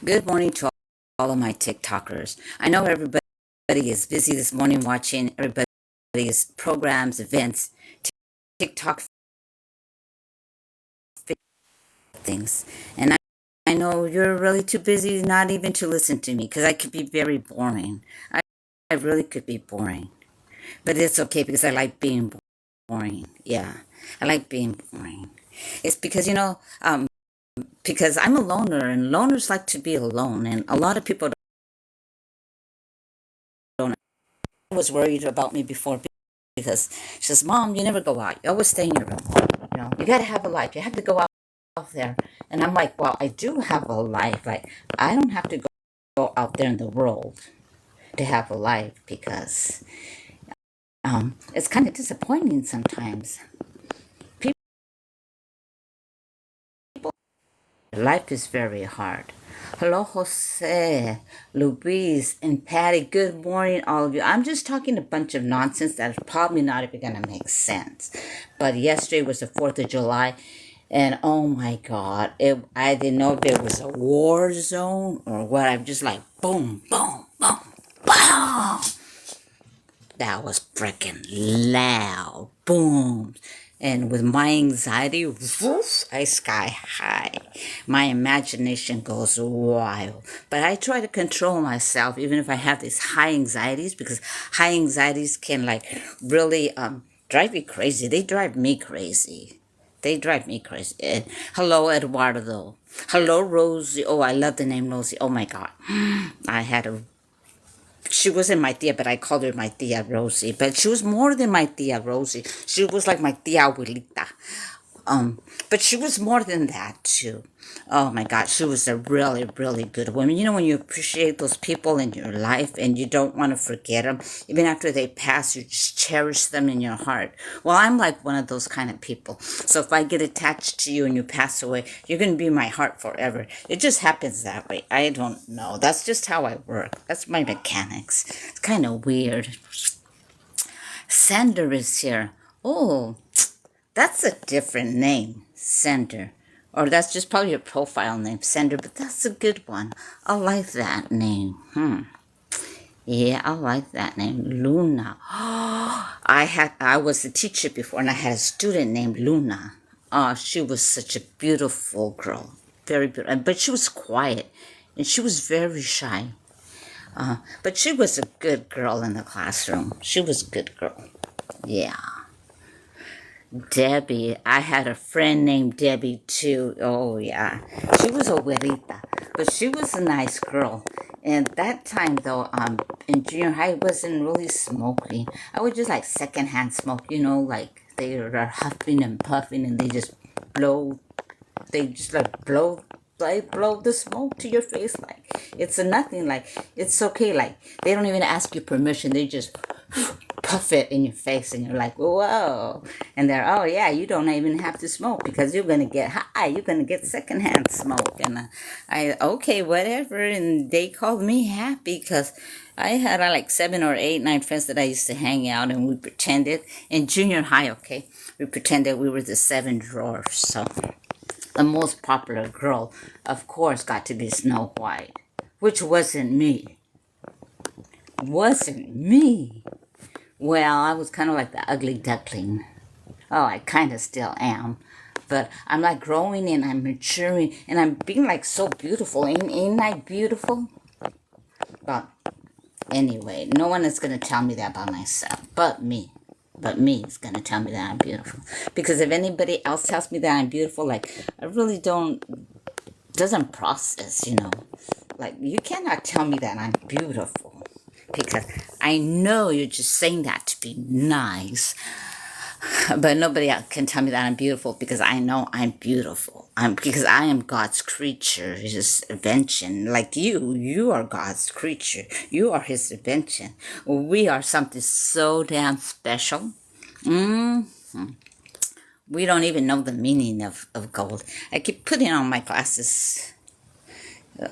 Good morning to all of my TikTokers. I know everybody is busy this morning watching everybody's programs, events, TikTok things. And I know you're really too busy not even to listen to me because I could be very boring. I really could be boring. But it's okay because I like being boring. Yeah, I like being boring. It's because I'm a loner and loners like to be alone. And a lot of people don't was worried about me before because she says, "Mom, you never go out. You always stay in your room. You got to have a life. You have to go out there." And I'm like, "Well, I do have a life. Like, I don't have to go out there in the world to have a life because it's kind of disappointing sometimes. People, life is very hard." Hello, Jose, Luis, and Patty. Good morning, all of you. I'm just talking a bunch of nonsense that is probably not even going to make sense. But yesterday was the 4th of July, and oh my God, I didn't know if it was a war zone or what. I'm just like, boom, boom, boom, boom. That was freaking loud. Boom. And with my anxiety, woof, I sky high. My imagination goes wild. But I try to control myself, even if I have these high anxieties, because high anxieties can like really drive you crazy. They drive me crazy. They drive me crazy. Hello, Eduardo. Hello, Rosie. Oh, I love the name Rosie. Oh my God. I had a She wasn't my tia, but I called her my tia Rosie. But she was more than my tia Rosie. She was like my tia abuelita. But she was more than that too. Oh my God, she was a really, really good woman. You know, when you appreciate those people in your life and you don't want to forget them, even after they pass, you just cherish them in your heart. Well, I'm like one of those kind of people. So if I get attached to you and you pass away, you're going to be in my heart forever. It just happens that way. I don't know. That's just how I work. That's my mechanics. It's kind of weird. Sander is here. Oh, that's a different name, Sender. Or that's just probably your profile name, Sender, but that's a good one. I like that name. Yeah, I like that name, Luna. I was a teacher before and I had a student named Luna. Oh, she was such a beautiful girl. Very beautiful. But she was quiet and she was very shy. But she was a good girl in the classroom. She was a good girl. Yeah. Debbie. I had a friend named Debbie too. Oh yeah. She was a güerita, but she was a nice girl. And that time though, in junior high I wasn't really smoking. I would just like secondhand smoke, like they are huffing and puffing and blow they just blow the smoke to your face like it's a nothing, like it's okay, like they don't even ask you permission, they just puff it in your face and you're like, whoa. And they're, oh yeah, you don't even have to smoke because you're gonna get high, you're gonna get secondhand smoke. And I okay, whatever. And they called me happy because I had like 7 or 8, 9 friends that I used to hang out, and we pretended in junior high, okay, we pretended we were the 7 dwarfs. So the most popular girl, of course, got to be Snow White, which wasn't me. Wasn't me. Well, I was kind of like the ugly duckling. Oh, I kind of still am. But I'm like growing and I'm maturing and I'm being like so beautiful. Ain't I beautiful? But anyway, no one is going to tell me that about myself but me. But me is going to tell me that I'm beautiful. Because if anybody else tells me that I'm beautiful, like, I really doesn't process, Like, you cannot tell me that I'm beautiful. Because I know you're just saying that to be nice. But nobody else can tell me that I'm beautiful because I know I'm beautiful. Because I am God's creature, His invention. Like you are God's creature. You are His invention. We are something so damn special. We don't even know the meaning of gold. I keep putting on my glasses.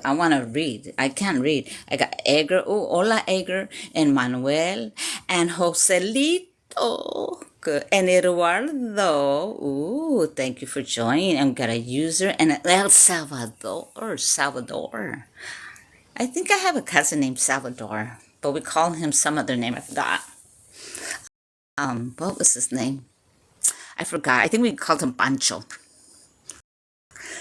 I want to read. I can't read. I got Edgar. Oh, hola, Edgar. And Manuel. And Joselito. Good. And Eduardo, ooh, thank you for joining. I'm got a user and El Salvador, Salvador. I think I have a cousin named Salvador, but we call him some other name. I forgot. What was his name? I forgot. I think we called him Pancho.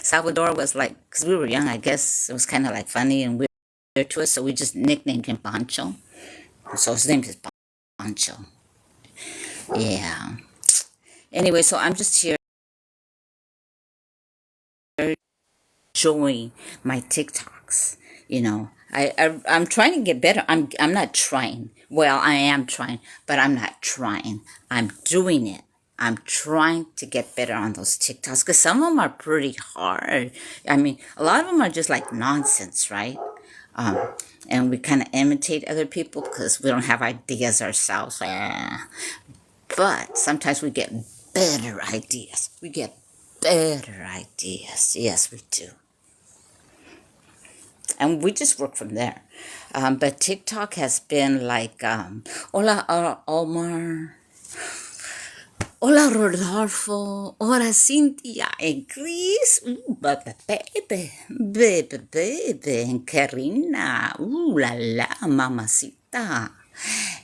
Salvador was like, because we were young, I guess it was kind of like funny and weird to us, so we just nicknamed him Pancho. So his name is Pancho. Yeah. Anyway, so I'm just here enjoying my TikToks. I'm trying to get better. I'm not trying. Well, I am trying, but I'm not trying. I'm doing it. I'm trying to get better on those TikToks because some of them are pretty hard. I mean, a lot of them are just like nonsense, right? Um, and we kind of imitate other people because we don't have ideas ourselves. But sometimes we get better ideas. We get better ideas. Yes, we do. And we just work from there. But TikTok has been like, hola, Omar. Hola, Rodolfo. Hola, Cynthia. And Chris. Ooh, baby. And Karina. Ooh, la, mamacita.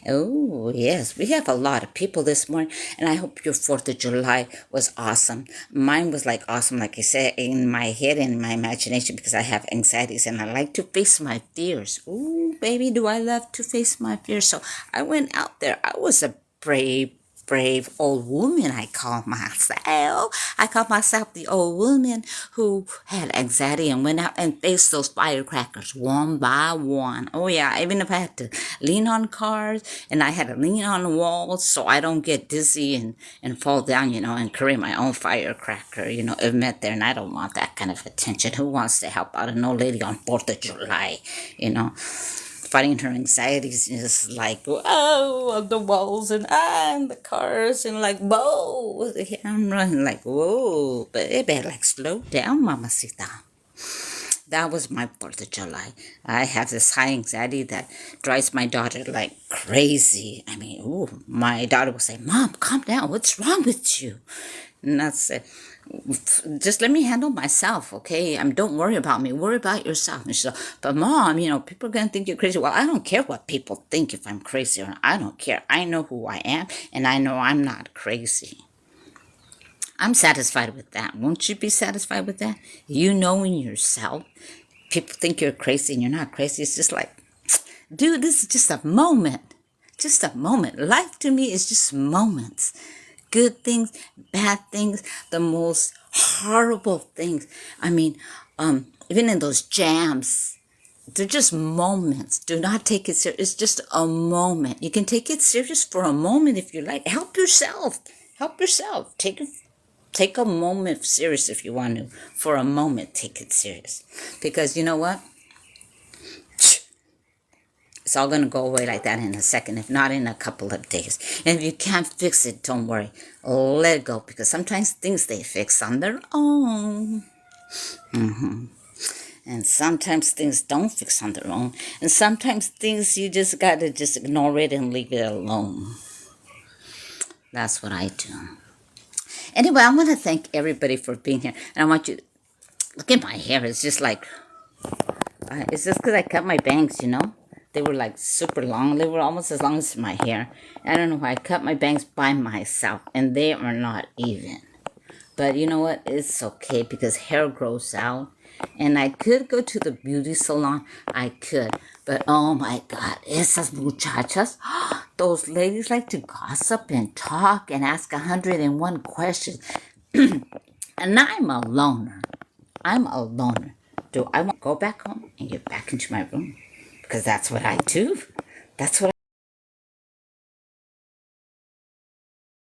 Oh, yes, we have a lot of people this morning, and I hope your 4th of July was awesome. Mine was like awesome, like I said, in my head and in my imagination, because I have anxieties and I like to face my fears. Ooh, baby, do I love to face my fears. So I went out there. I was a brave old woman, I call myself. I call myself the old woman who had anxiety and went out and faced those firecrackers one by one. Oh yeah, even if I had to lean on cars and I had to lean on walls so I don't get dizzy and fall down, and create my own firecracker, it meant there, and I don't want that kind of attention. Who wants to help out an old lady on 4th of July, fighting her anxieties is like, whoa, the walls and the cars and like, whoa, the camera and like, whoa, baby, like slow down, mamacita. That was my 4th of July. I have this high anxiety that drives my daughter like crazy. I mean, ooh, my daughter will say, Mom, calm down. What's wrong with you? And that's it. Just let me handle myself, okay? Don't worry about me. Worry about yourself. And she's like, but Mom, people are going to think you're crazy. Well, I don't care what people think if I'm crazy or not. I don't care. I know who I am, and I know I'm not crazy. I'm satisfied with that. Won't you be satisfied with that? You knowing yourself. People think you're crazy and you're not crazy. It's just like, dude, this is just a moment. Just a moment. Life to me is just moments. Good things, bad things, the most horrible things. I mean, even in those jams, they're just moments. Do not take it serious. It's just a moment. You can take it serious for a moment if you like. Help yourself. Help yourself. Take a moment serious if you want to. For a moment, take it serious. Because you know what? It's all going to go away like that in a second, if not in a couple of days. And if you can't fix it, don't worry. Let it go, because sometimes things they fix on their own. And sometimes things don't fix on their own. And sometimes things you just got to just ignore it and leave it alone. That's what I do. Anyway, I want to thank everybody for being here. And I want you to look at my hair. It's just like, it's just because I cut my bangs, They were like super long. They were almost as long as my hair. I don't know why I cut my bangs by myself, and they are not even. But you know what? It's okay because hair grows out. And I could go to the beauty salon. I could. But oh my God, esas muchachas, those ladies like to gossip and talk and ask 101 questions. And I'm a loner. Do I want to go back home and get back into my room? Because that's what I do. That's what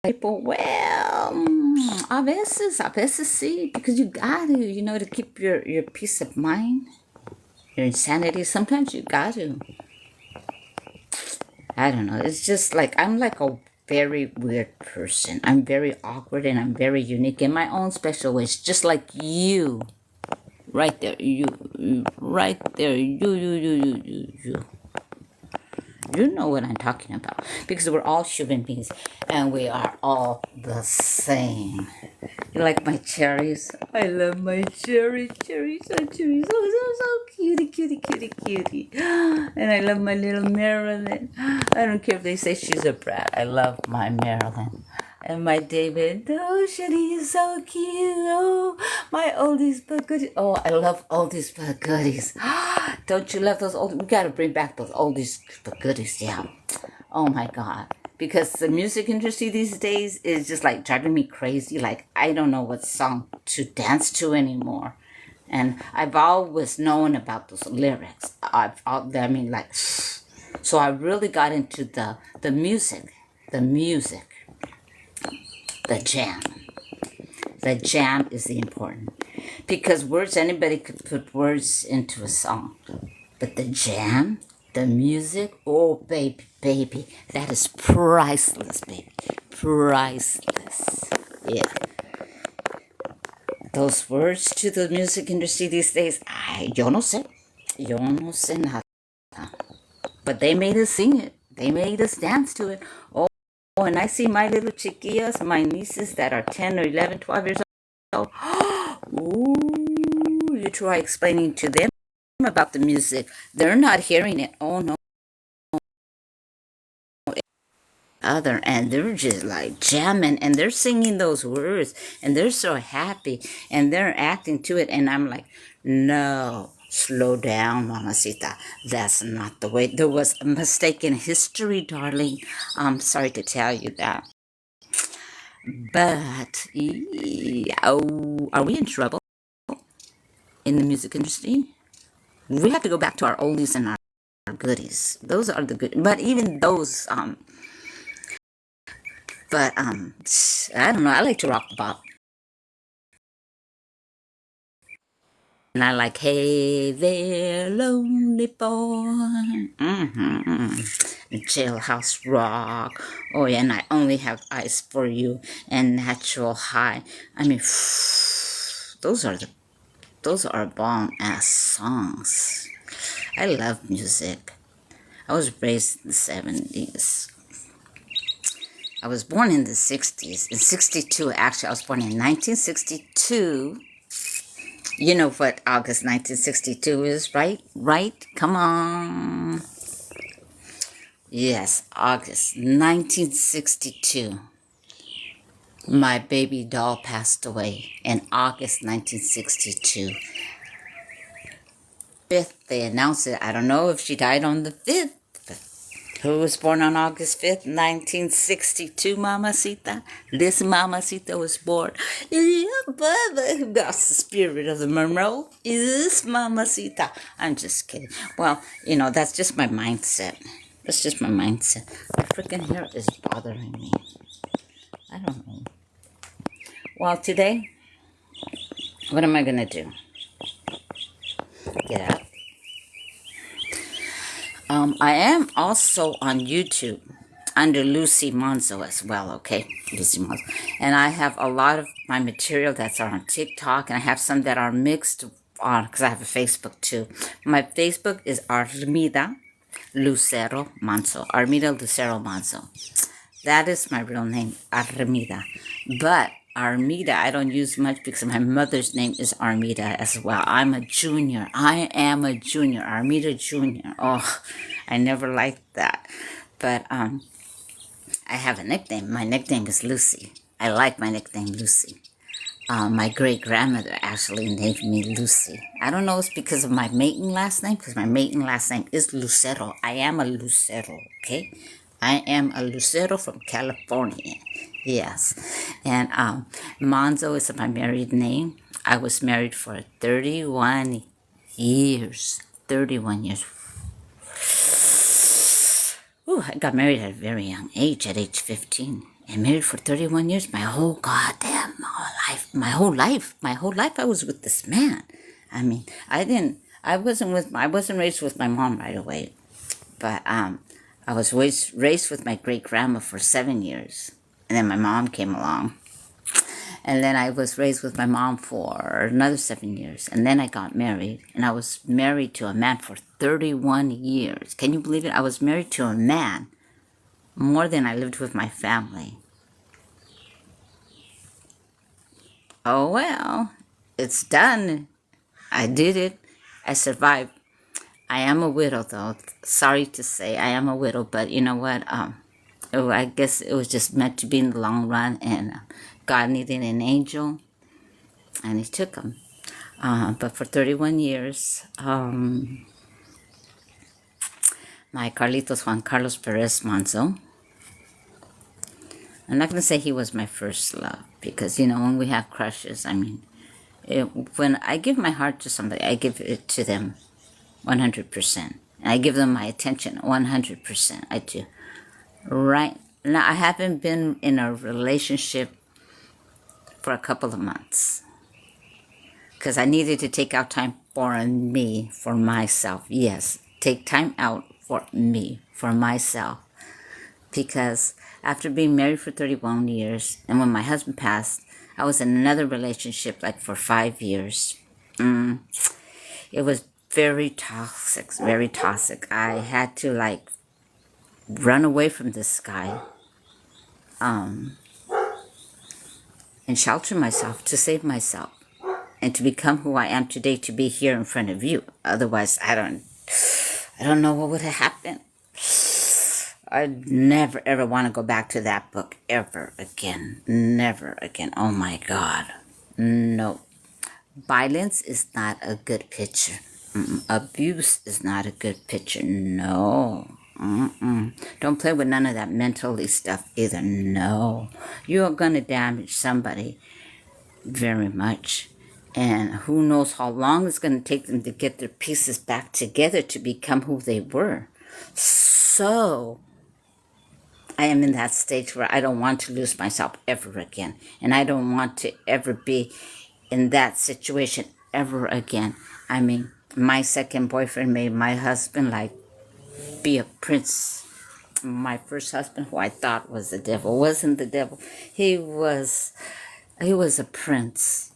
people, well, a veces sí, because you got to, to keep your peace of mind, your insanity. Sometimes you got to. I don't know. It's just like, I'm like a very weird person. I'm very awkward and I'm very unique in my own special ways, just like you. Right there, you right there, you. You know what I'm talking about. Because we're all human beings and we are all the same. You like my cherries? I love my cherries. Cherries, so cherries. So cutie, cutie, cutie, cutie. And I love my little Marilyn. I don't care if they say she's a brat. I love my Marilyn. And my David, oh, Shitty is so cute. Oh, my oldies but goodies. Oh, I love oldies but goodies. Don't you love those oldies? We gotta bring back those oldies but goodies, yeah. Oh my God. Because the music industry these days is just like driving me crazy. Like, I don't know what song to dance to anymore. And I've always known about those lyrics. I mean, like, so I really got into the music. The music. The jam. The jam is the important. Because words, anybody could put words into a song. But the jam, the music, oh, baby, baby, that is priceless, baby. Priceless. Yeah. Those words to the music industry these days, yo no sé. Yo no sé nada. But they made us sing it. They made us dance to it. Oh, and I see my little chiquillas, my nieces that are 10 or 11, 12 years old. Ooh, you try explaining to them about the music. They're not hearing it. Oh, no. Other, and they're just like jamming and they're singing those words and they're so happy and they're acting to it. And I'm like, no, slow down, Mamacita. That's not the way. There was a mistake in history, darling. I'm sorry to tell you that. But, oh, are we in trouble in the music industry? We have to go back to our oldies and our goodies. Those are the good, but even those, I don't know. I like to rock the bop. And I like, hey there, lonely boy. Jailhouse Rock. Oh, yeah, and I only have eyes for you and Natural High. I mean, those are bomb ass songs. I love music. I was raised in the 70s. I was born in the 60s. In 62, actually, I was born in 1962. You know what August 1962 is, right? Right? Come on. Yes, August 1962. My baby doll passed away in August 1962. 5th, they announced it. I don't know if she died on the 5th. Who was born on August 5th, 1962, Mamacita? This Mamacita was born. Yeah, Bubba, that's the spirit of the Monroe. Is Mamacita. I'm just kidding. Well, that's just my mindset. That's just my mindset. My freaking hair is bothering me. I don't know. Well, today, what am I going to do? Get up. I am also on YouTube under Lucy Monzo as well, okay? Lucy Monzo. And I have a lot of my material that's on TikTok, and I have some that are mixed on, because I have a Facebook too. My Facebook is Armida Lucero Manzo. Armida Lucero Manzo. That is my real name, Armida. But Armida, I don't use much because my mother's name is Armida as well. I'm a junior. I am a junior. Armida Junior. Oh, I never liked that. But I have a nickname. My nickname is Lucy. I like my nickname, Lucy. My great-grandmother actually named me Lucy. I don't know if it's because of my maiden last name, because my maiden last name is Lucero. I am a Lucero, okay? I am a Lucero from California. Yes. And Monzo is my married name. I was married for 31 years. 31 years. Ooh, I got married at a very young age, at age 15. And married for 31 years. My whole goddamn whole life I was with this man. I mean, I wasn't raised with my mom right away. But I was raised with my great grandma for 7 years. And then my mom came along. And then I was raised with my mom for another 7 years. And then I got married. And I was married to a man for 31 years. Can you believe it? I was married to a man more than I lived with my family. Oh well, it's done. I did it. I survived. I am a widow, though. Sorry to say, I am a widow, but you know what? I guess it was just meant to be in the long run, and God needed an angel, and He took him. But for 31 years, my Carlitos Juan Carlos Perez Manzo, I'm not going to say he was my first love, because, you know, when we have crushes, I mean, when I give my heart to somebody, I give it to them 100%. And I give them my attention 100%. I do. Right now, I haven't been in a relationship for a couple of months because I needed to take out time for me, for myself. Yes, take time out for me, for myself. Because after being married for 31 years, and when my husband passed, I was in another relationship like for 5 years. It was very toxic, very toxic. I had to like run away from this guy and shelter myself to save myself and to become who I am today, to be here in front of you. Otherwise, I don't know what would have happened. I'd never ever want to go back to that book ever again. Never again. Oh my God. No. Violence is not a good picture. Abuse is not a good picture. No. Don't play with none of that mentally stuff either. No. You are going to damage somebody very much. And who knows how long it's going to take them to get their pieces back together to become who they were. So I am in that stage where I don't want to lose myself ever again. And I don't want to ever be in that situation ever again. I mean, my second boyfriend made my husband like be a prince. My first husband, who I thought was the devil, wasn't the devil. He was a prince.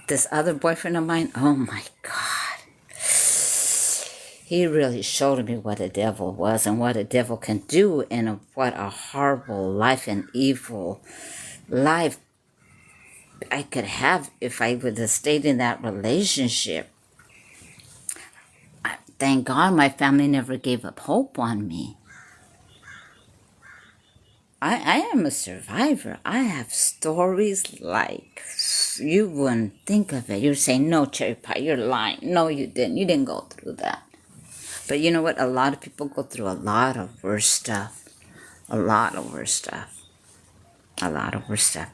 This other boyfriend of mine, oh my God. He really showed me what a devil was and what a devil can do, and what a horrible life and evil life I could have if I would have stayed in that relationship. Thank God my family never gave up hope on me. I am a survivor. I have stories like you wouldn't think of it. You're saying, no, Cherry Pie, you're lying. No, you didn't. You didn't go through that. But you know what? A lot of people go through a lot of worse stuff. A lot of worse stuff. A lot of worse stuff.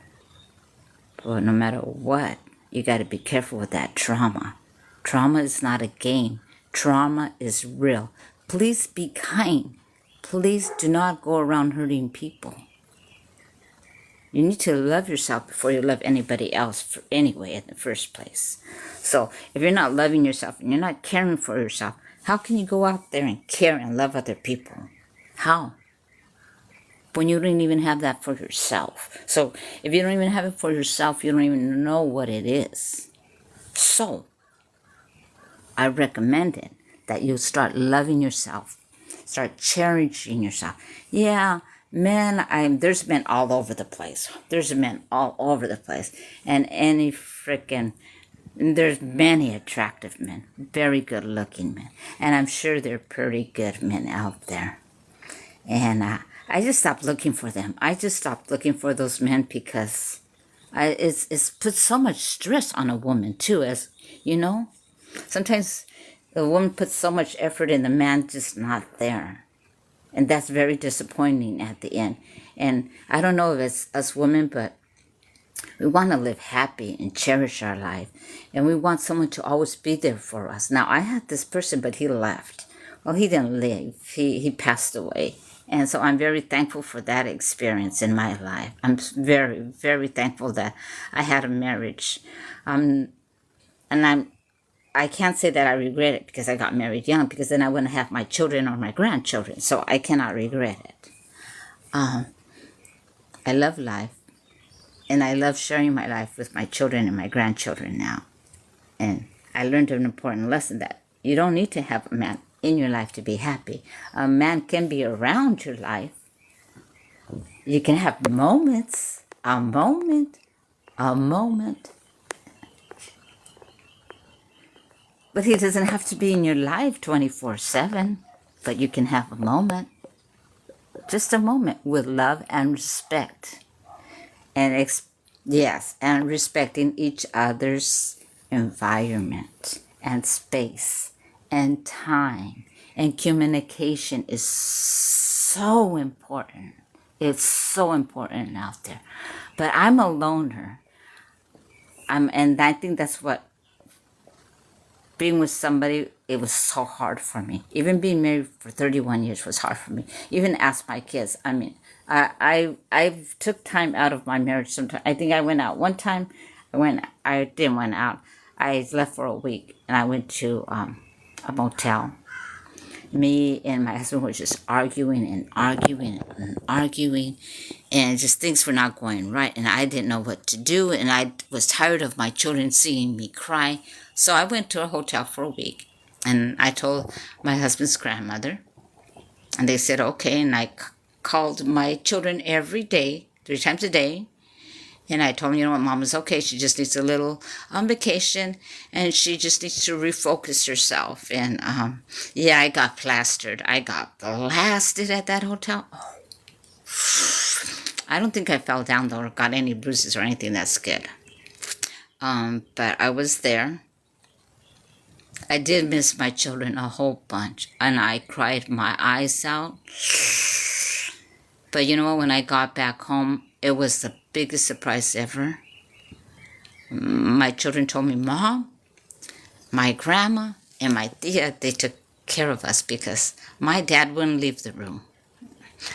But no matter what, you got to be careful with that trauma. Trauma is not a game. Trauma is real. Please be kind. Please do not go around hurting people. You need to love yourself before you love anybody else anyway in the first place. So if you're not loving yourself and you're not caring for yourself, how can you go out there and care and love other people? How? When you don't even have that for yourself. So if you don't even have it for yourself, you don't even know what it is. So I recommend it that you start loving yourself. Start cherishing yourself. Yeah, men, there's men all over the place. There's men all over the place. And there's many attractive men, very good looking men. And I'm sure there are pretty good men out there. And I just stopped looking for them. I just stopped looking for those men because it's put so much stress on a woman too, as you know. Sometimes the woman puts so much effort and the man just not there. And that's very disappointing at the end. And I don't know if it's us women, but we want to live happy and cherish our life. And we want someone to always be there for us. Now, I had this person, but he left. Well, he didn't leave. He passed away. And so I'm very thankful for that experience in my life. I'm very, very thankful that I had a marriage. I can't say that I regret it because I got married young, because then I wouldn't have my children or my grandchildren. So I cannot regret it. I love life. And I love sharing my life with my children and my grandchildren now. And I learned an important lesson that you don't need to have a man in your life to be happy. A man can be around your life. You can have moments, a moment, but he doesn't have to be in your life 24/7. But you can have a moment, just a moment with love and respect. And yes, and respecting each other's environment and space and time. And communication is so important. It's so important out there. But I'm a loner. And I think that's what being with somebody, it was so hard for me. Even being married for 31 years was hard for me. Even ask my kids. I mean, I took time out of my marriage sometimes. I think I went out one time. I didn't went out. I left for a week and I went to a motel. Me and my husband were just arguing and arguing and arguing, and just things were not going right, and I didn't know what to do, and I was tired of my children seeing me cry. So I went to a hotel for a week, and I told my husband's grandmother, and they said okay, and I called my children every day, 3 times a day. And I told him, you know what, Mom is okay. She just needs a little vacation, and she just needs to refocus herself. And yeah, I got plastered. I got blasted at that hotel. Oh. I don't think I fell down though or got any bruises or anything. That's good. But I was there. I did miss my children a whole bunch, and I cried my eyes out. But you know what? When I got back home, it was the biggest surprise ever. My children told me, Mom, my grandma and my tia, they took care of us because my dad wouldn't leave the room.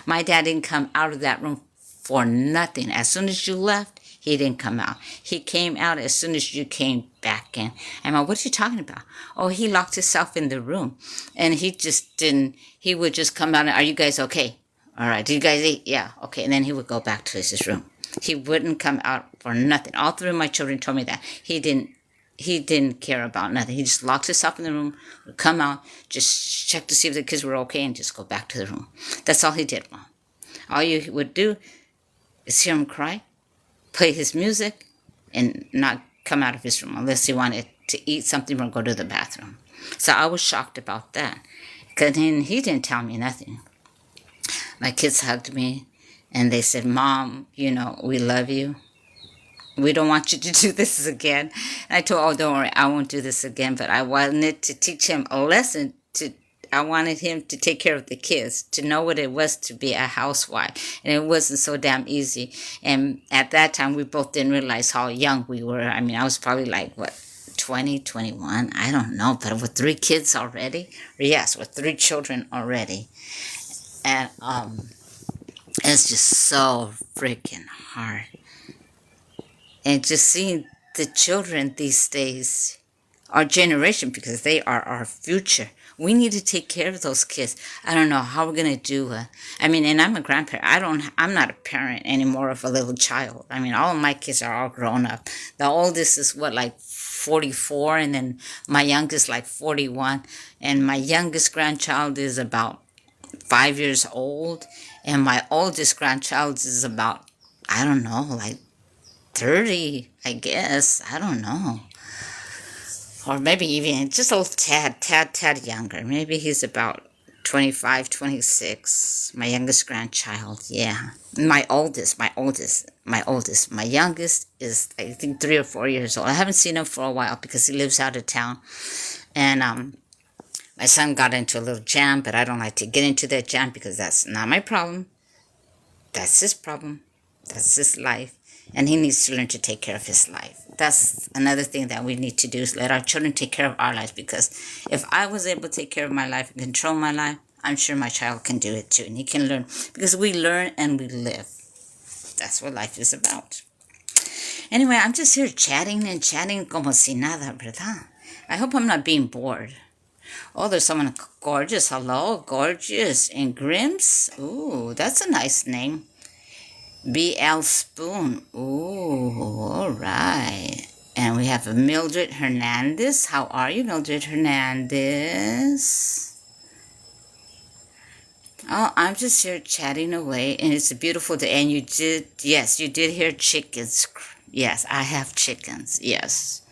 My dad didn't come out of that room for nothing. As soon as you left, he didn't come out. He came out as soon as you came back in. I'm like, what are you talking about? Oh, he locked himself in the room. And he just didn't, he would just come out and, are you guys okay? All right, did you guys eat? Yeah, okay. And then he would go back to his room. He wouldn't come out for nothing. All 3 of my children told me that. He didn't care about nothing. He just locked himself in the room, would come out, just check to see if the kids were okay, and just go back to the room. That's all he did, Mom. All you would do is hear him cry, play his music, and not come out of his room unless he wanted to eat something or go to the bathroom. So I was shocked about that. Because he didn't tell me nothing. My kids hugged me, and they said, Mom, you know, we love you. We don't want you to do this again. And I told, oh, don't worry, I won't do this again. But I wanted to teach him a lesson. I wanted him to take care of the kids, to know what it was to be a housewife. And it wasn't so damn easy. And at that time, we both didn't realize how young we were. I mean, I was probably like, what, 20, 21? I don't know. But with 3 kids already? Yes, with 3 children already. And it's just so freaking hard. And just seeing the children these days, our generation, because they are our future. We need to take care of those kids. I don't know how we're going to do it. I mean, and I'm a grandparent. I'm not a parent anymore of a little child. I mean, all of my kids are all grown up. The oldest is like 44, and then my youngest like 41. And my youngest grandchild is about 5 years old. And my oldest grandchild is about, I don't know, like 30, I guess. I don't know. Or maybe even just a little tad younger. Maybe he's about 25, 26. My youngest grandchild, yeah. My youngest is, I think, 3 or 4 years old. I haven't seen him for a while because he lives out of town. And my son got into a little jam, but I don't like to get into that jam because that's not my problem. That's his problem. That's his life. And he needs to learn to take care of his life. That's another thing that we need to do, is let our children take care of our lives. Because if I was able to take care of my life and control my life, I'm sure my child can do it too. And he can learn. Because we learn and we live. That's what life is about. Anyway, I'm just here chatting and chatting como si nada, ¿verdad? I hope I'm not being bored. Oh, there's someone gorgeous. Hello, gorgeous. And Grims? Ooh, that's a nice name. BL Spoon. Ooh, all right. And we have a Mildred Hernandez. How are you, Mildred Hernandez? Oh, I'm just here chatting away, and it's a beautiful day. And you did, yes, you did hear chickens. Yes, I have chickens. Yes.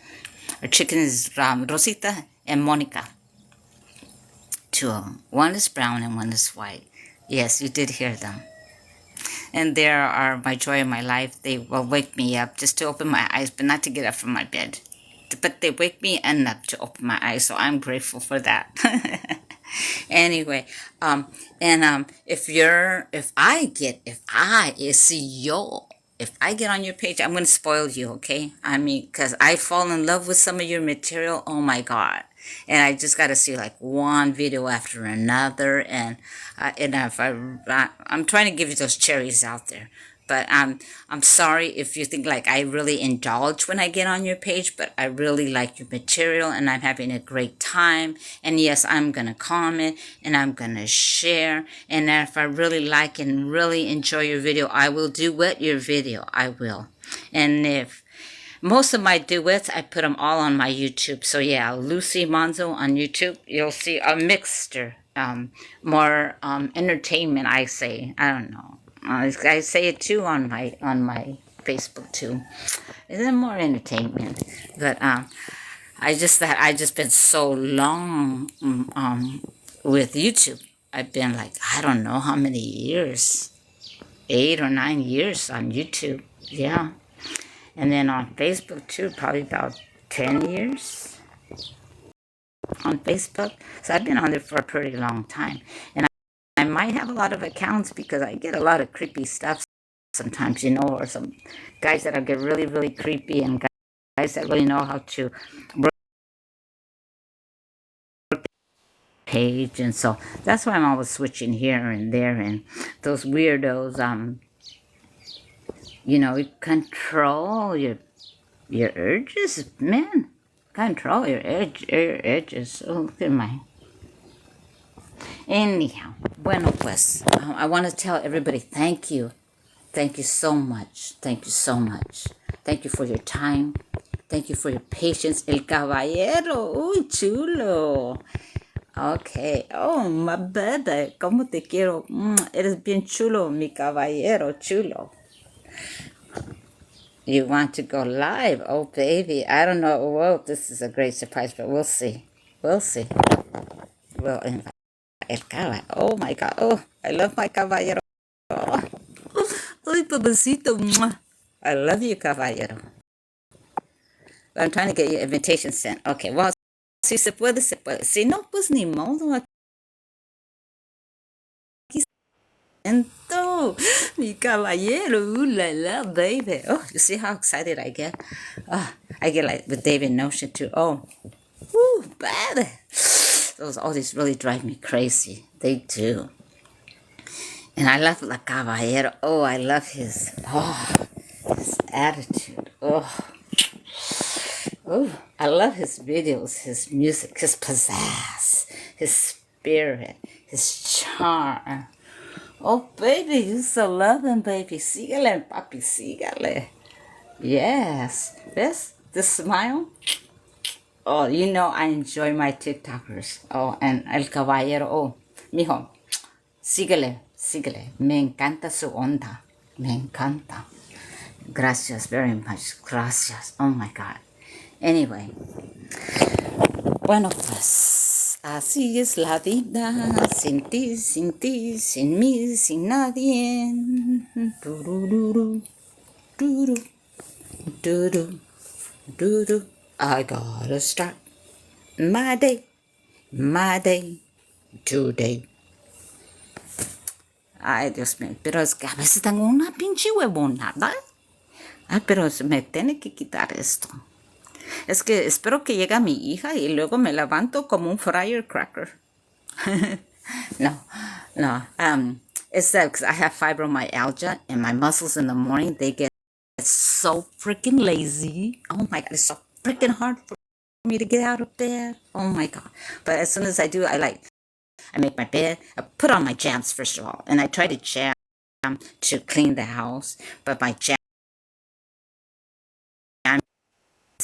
Our chicken is Rosita and Monica. Two of them. One is brown and one is white. Yes, you did hear them. And they are my joy of my life. They will wake me up just to open my eyes, but not to get up from my bed. But they wake me up to open my eyes, so I'm grateful for that. Anyway, if I get on your page, I'm gonna spoil you, okay? I mean, cause I fall in love with some of your material. Oh my god! And I just gotta see like one video after another, and if I'm trying to give you those cherries out there. But I'm sorry if you think like I really indulge when I get on your page, but I really like your material and I'm having a great time. And yes, I'm gonna comment and I'm gonna share. And if I really like and really enjoy your video, I will duet your video. I will. And if most of my duets, I put them all on my YouTube. So yeah, Lucy Monzo on YouTube. You'll see a mixture, more entertainment. I say, I don't know. I say it too on my Facebook too. Is it more entertainment? But I just been so long with YouTube. I've been like I don't know how many years, 8 or 9 years on YouTube. Yeah. And then on Facebook too, probably about 10 years on Facebook. So I've been on there for a pretty long time. And I might have a lot of accounts because I get a lot of creepy stuff sometimes, or some guys that get really, really creepy and guys that really know how to work page. And so that's why I'm always switching here and there. And those weirdos, control your urges, man. Control your edges. Oh, look at my. Anyhow, bueno pues, I want to tell everybody thank you. Thank you so much. Thank you so much. Thank you for your time. Thank you for your patience. El caballero. Uy, chulo. Okay. Oh, my baby. ¿Cómo te quiero? Eres bien chulo, mi caballero. Chulo. You want to go live? Oh, baby. I don't know. Whoa, this is a great surprise, but we'll see. We'll see. We'll invite El Caballero. Oh, my God. Oh, I love my caballero. Oh, ay, papacito. I love you, caballero. I'm trying to get your invitation sent. Okay, well, si se puede, se puede. Si no, pues ni modo. Aquí siento. Mi caballero. Ooh la la, baby. Oh, you see how excited I get? Oh, I get like with David Notion too. Oh, woo, baby. Those always really drive me crazy. They do. And I love La Caballero. Oh, I love his attitude. Oh, I love his videos, his music, his pizzazz, his spirit, his charm. Oh, baby, you so loving, baby. Sígale, papi, sígale. Yes. This, the smile. Oh, I enjoy my TikTokers. Oh, and El Caballero. Oh, mijo, sígale, sígale. Me encanta su onda. Me encanta. Gracias very much. Gracias. Oh, my God. Anyway. Bueno, pues así es la vida, sin ti, sin mí, sin nadie. Turururu, turu, turu, turu. I gotta start my day today. Ay, Dios mío, pero es que a veces tengo una pinche huevonada. Ay, pero se me tiene que quitar esto. Es que espero que llegue mi hija y luego me levanto como un firecracker. No. It's that because I have fibromyalgia and my muscles in the morning, they get so freaking lazy. Oh my God, it's so freaking hard for me to get out of bed. Oh my God. But as soon as I do, I make my bed, I put on my jams first of all, and I try to jam to clean the house, but my jam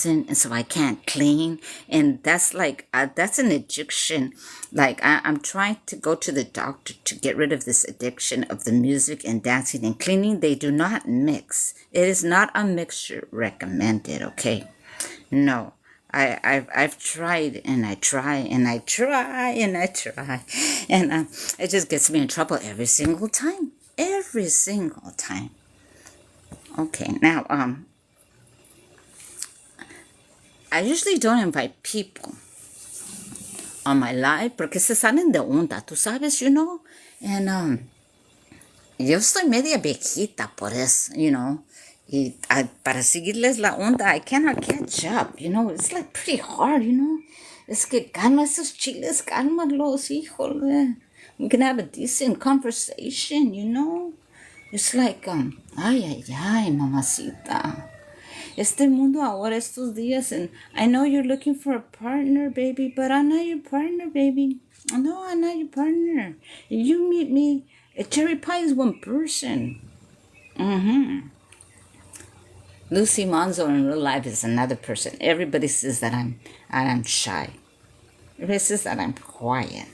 and so I can't clean, and that's like that's an addiction. Like I'm trying to go to the doctor to get rid of this addiction of the music and dancing and cleaning. They do not mix. It is not a mixture recommended. Okay, no. I've tried and I try and I try and I try, and it just gets me in trouble every single time. Every single time. Okay, now I usually don't invite people on my live porque se salen de onda, tú sabes, you know? And yo soy media viejita por eso, you know? Y para seguirles la onda, I cannot catch up, you know? It's like pretty hard, you know? Es que calma esos chiles, cálmalos, híjole. We can have a decent conversation, you know? It's like, ay, mamacita. Este mundo ahora, estos días, and I know you're looking for a partner, baby, but I'm not your partner, baby. No, I'm not your partner. You meet me, a cherry pie is one person. Lucy Monzo in real life is another person. Everybody says that I'm shy. Everybody says that I'm quiet.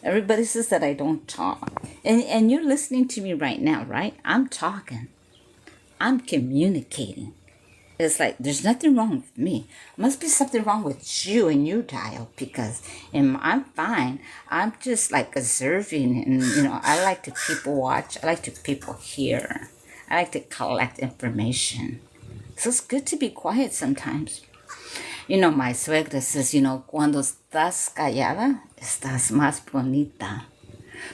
Everybody says that I don't talk. And you're listening to me right now, right? I'm talking. I'm communicating. It's like there's nothing wrong with me. Must be something wrong with you and you, Dial, because I'm fine. I'm just like observing, and you know, I like to people watch. I like to people hear. I like to collect information. So it's good to be quiet sometimes. You know, my suegra says, you know, cuando estás callada, estás más bonita.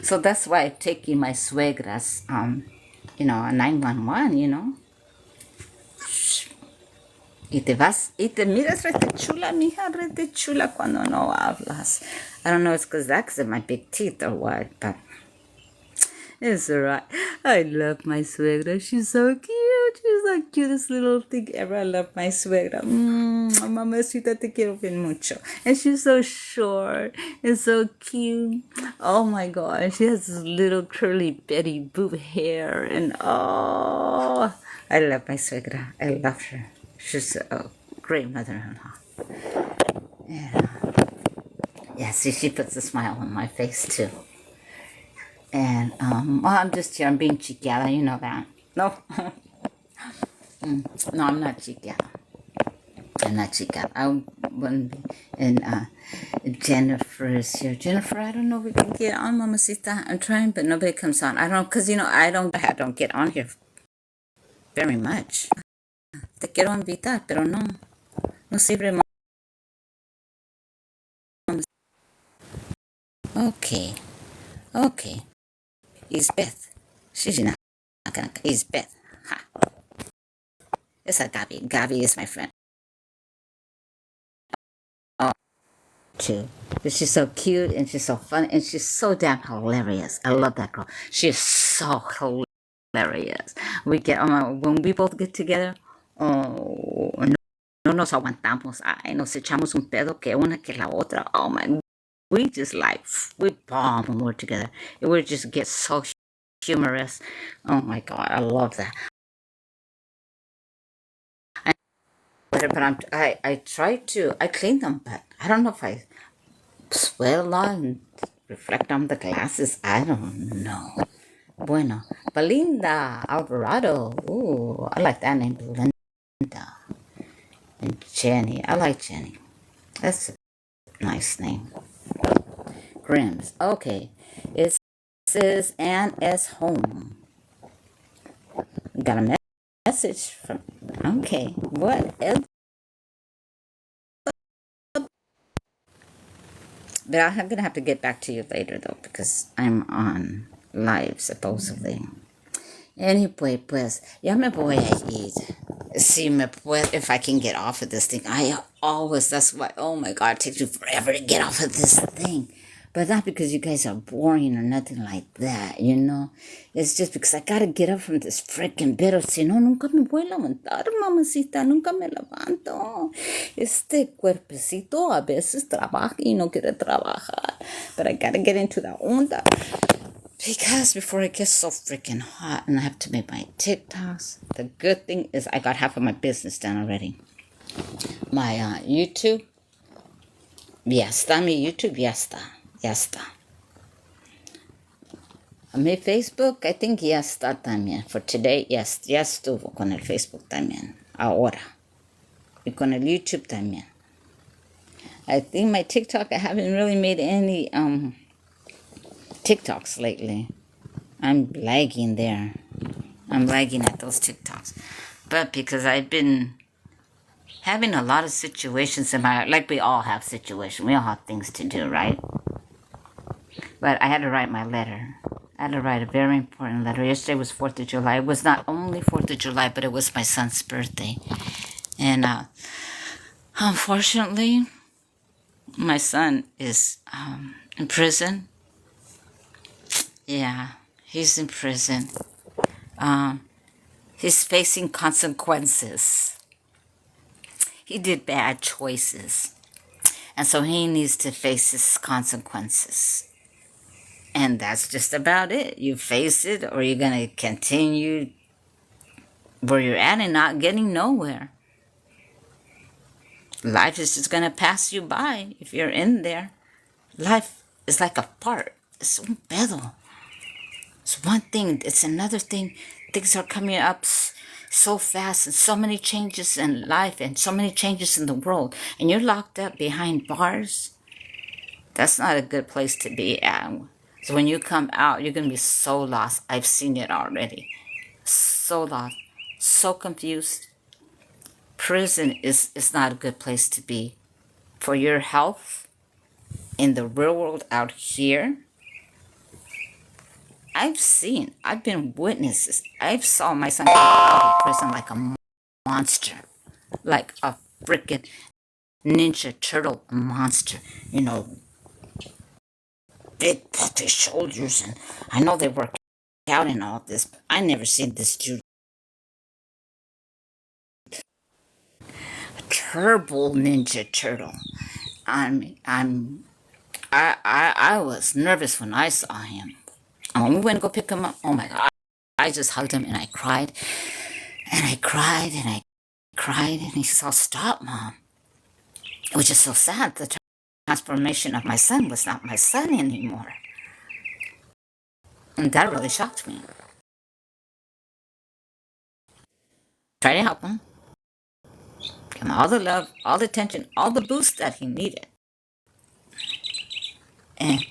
So that's why I'm taking my suegras, you know, a 911, you know. Y te vas, y te miras rete chula, mija, rete chula cuando no hablas. I don't know if it's because of my big teeth or what, but it's alright. I love my suegra. She's so cute. She's the cutest little thing ever. I love my suegra. Mamacita, te quiero bien mucho. And she's so short and so cute. Oh my God. She has this little curly Betty Boop hair. And oh, I love my suegra. I love her. She's a great mother-in-law. Yeah, see, she puts a smile on my face too. And, well, I'm just here. I'm being chiquiada, you know that. No. No, I'm not chiquiada. I'm not chiquiada. I wouldn't be. And Jennifer is here. Jennifer, I don't know if we can get on, mamacita. I'm trying, but nobody comes on. I don't know, because, you know, I don't get on here very much. Te quiero invitar, pero no. No sirve. Okay. Okay. It's Beth. She's not gonna. It's Beth. Ha. It's a Gabby. Gabby is my friend. Oh, too. But she's so cute and she's so funny and she's so damn hilarious. I love that girl. She is so hilarious. We get when we both get together. Oh, no nos aguantamos. Ay, nos echamos un pedo que una que la otra. Oh my. We just like we bomb when we're together. We just get so humorous. Oh my God, I love that. But I try to I clean them, but I don't know if I sweat a lot and reflect on the glasses. I don't know. Bueno, Belinda Alvarado. Ooh, I like that name, Belinda. And Jenny. I like Jenny. That's a nice name. Grims. Okay. It says Anne S. Home. Got a message from. Okay. What else? But I'm going to have to get back to you later, though, because I'm on live, supposedly. Anyway, pues, ya me voy a ir. Si me puedo, if I can get off of this thing. I always, that's why, oh my God, it takes you forever to get off of this thing. But not because you guys are boring or nothing like that, you know. It's just because I gotta get up from this freaking bed, or si no, nunca me voy a levantar, mamacita, nunca me levanto. Este cuerpecito a veces trabaja y no quiere trabajar. But I gotta get into that onda. Because before it gets so freaking hot and I have to make my TikToks, the good thing is I got half of my business done already. My YouTube, yes, mi YouTube, ya está, ya está. Mi Facebook, I think ya está también. For today, yes, ya estuvo con el Facebook también. Ahora. Y con el YouTube también. I think my TikTok, I haven't really made any TikToks lately. I'm lagging there. I'm lagging at those TikToks. But because I've been having a lot of situations in my, like we all have situations. We all have things to do, right? But I had to write my letter. I had to write a very important letter. Yesterday was 4th of July. It was not only 4th of July, but it was my son's birthday. And unfortunately, my son is in prison. Yeah, he's in prison. He's facing consequences. He did bad choices. And so he needs to face his consequences. And that's just about it. You face it, or you're going to continue where you're at and not getting nowhere. Life is just going to pass you by if you're in there. Life is like a part. Es un pedo. It's one thing, it's another thing. Things are coming up so fast, and so many changes in life and so many changes in the world. And you're locked up behind bars. That's not a good place to be at. So when you come out, you're going to be so lost. I've seen it already. So lost. So confused. Prison is not a good place to be. For your health, in the real world out here, I've been witnesses. I've saw my son come out of prison like a monster. Like a freaking Ninja Turtle monster. You know, big puffy shoulders, and I know they work out and all this, but I never seen this dude. A turbo Ninja Turtle. I was nervous when I saw him. And when we went to go pick him up, oh my God, I just hugged him and I cried. And I cried and I cried, and he said, "Oh, stop, Mom." It was just so sad. The transformation of my son was not my son anymore. And that really shocked me. Try to help him. Give him all the love, all the attention, all the boost that he needed. And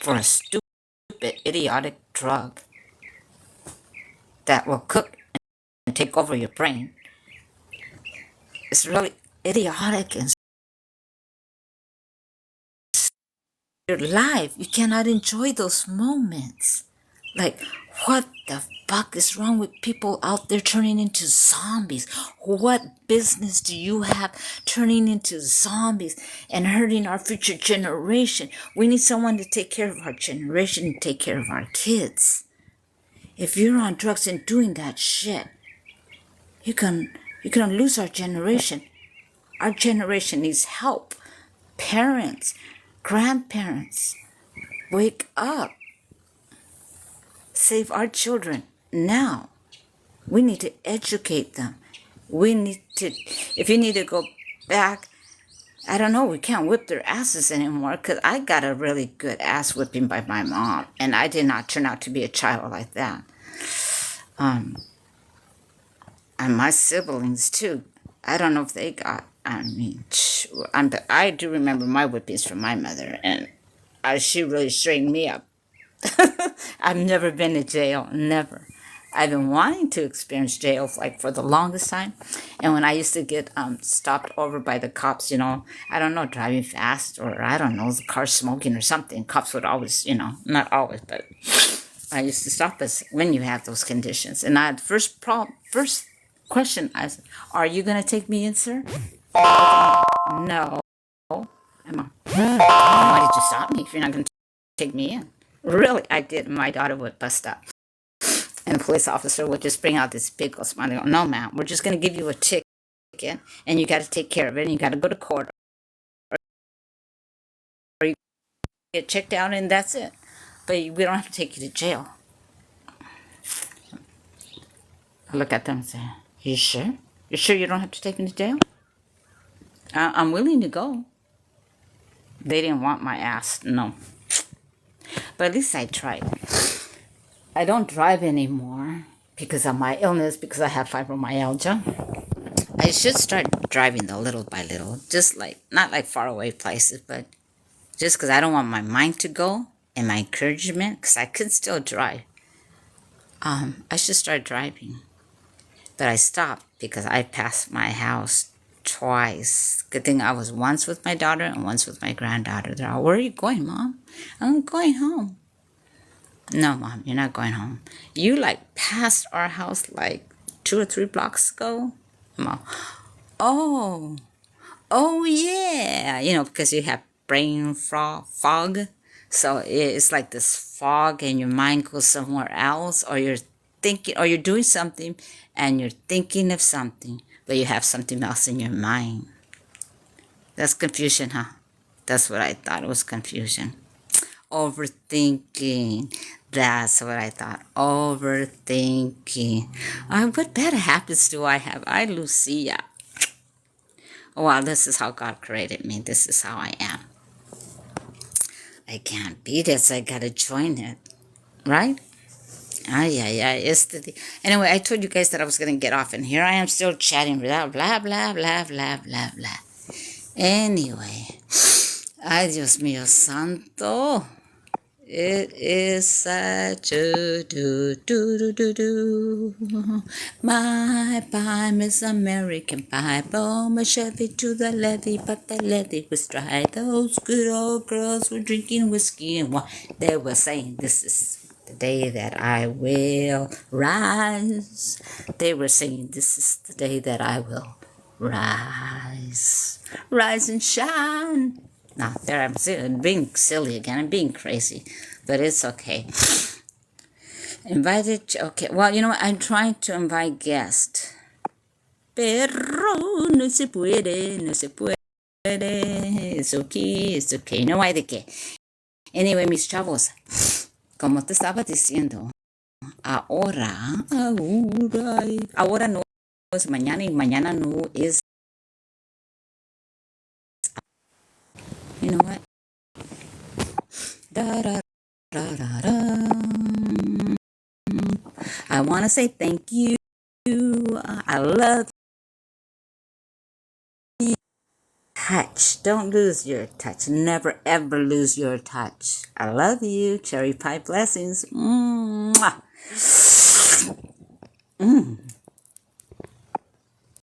for a stupid, idiotic drug that will cook and take over your brain, it's really idiotic. And your life, you cannot enjoy those moments. Like, what the fuck is wrong with people out there turning into zombies? What business do you have turning into zombies and hurting our future generation? We need someone to take care of our generation and take care of our kids. If you're on drugs and doing that shit, you're gonna lose our generation. Our generation needs help. Parents, grandparents, wake up. Save our children now. We need to educate them. We need to, if you need to go back, I don't know, we can't whip their asses anymore, because I got a really good ass whipping by my mom, and I did not turn out to be a child like that. And my siblings too. I don't know if they got, I do remember my whippings from my mother, and she really straightened me up. I've never been to jail, never. I've been wanting to experience jail like for the longest time. And when I used to get stopped over by the cops, I don't know, driving fast, or I don't know, the car smoking or something, cops would always, not always, but I used to stop us when you have those conditions. And I first question, I said, "Are you going to take me in, sir?" No. Emma, why did you stop me if you're not going to take me in? Really, I did. My daughter would bust up. And the police officer would just bring out this big old smile and go, "No, ma'am, we're just going to give you a ticket, and you got to take care of it, and you got to go to court, or you get checked out, and that's it." But we don't have to take you to jail. I look at them and say, you sure? You sure you don't have to take me to jail? I'm willing to go. They didn't want my ass, no. But at least I tried. I don't drive anymore because of my illness, because I have fibromyalgia. I should start driving though, little by little. Just like, not like far away places, but just because I don't want my mind to go and my encouragement, because I could still drive. I should start driving. But I stopped because I passed my house twice. Good thing I was once with my daughter and once with my granddaughter. They're all, where are you going, Mom? I'm going home. No, Mom, you're not going home. You like passed our house like 2 or 3 blocks ago. Mom, oh, yeah. You know, because you have brain fog. So it's like this fog and your mind goes somewhere else, or you're thinking, or you're doing something and you're thinking of something, but you have something else in your mind. That's confusion, huh? That's what I thought. It was confusion. Overthinking. That's what I thought. Overthinking. What bad habits do I have? Lucia. Well, this is how God created me. This is how I am. I can't beat it, so I gotta join it. Right? Anyway, I told you guys that I was gonna get off, and here I am still chatting without blah, blah, blah, blah, blah, blah. Anyway. Ay, Dios mío santo. It is such a do. My Bible is American Bible. My Chevy to the levee, but the levee was dry. Those good old girls were drinking whiskey and wine. They were saying, this is the day that I will rise. They were saying, this is the day that I will rise. Rise and shine. Now, there I'm being silly again. I'm being crazy. But it's okay. Invited, okay. Well, you know what? I'm trying to invite guests. Pero no se puede. It's okay. No hay de qué. Anyway, mis chavos, como te estaba diciendo, ahora no es mañana y mañana no es. You know what? I want to say thank you. I love you. Touch. Don't lose your touch. Never ever lose your touch. I love you. Cherry pie blessings. Mwah.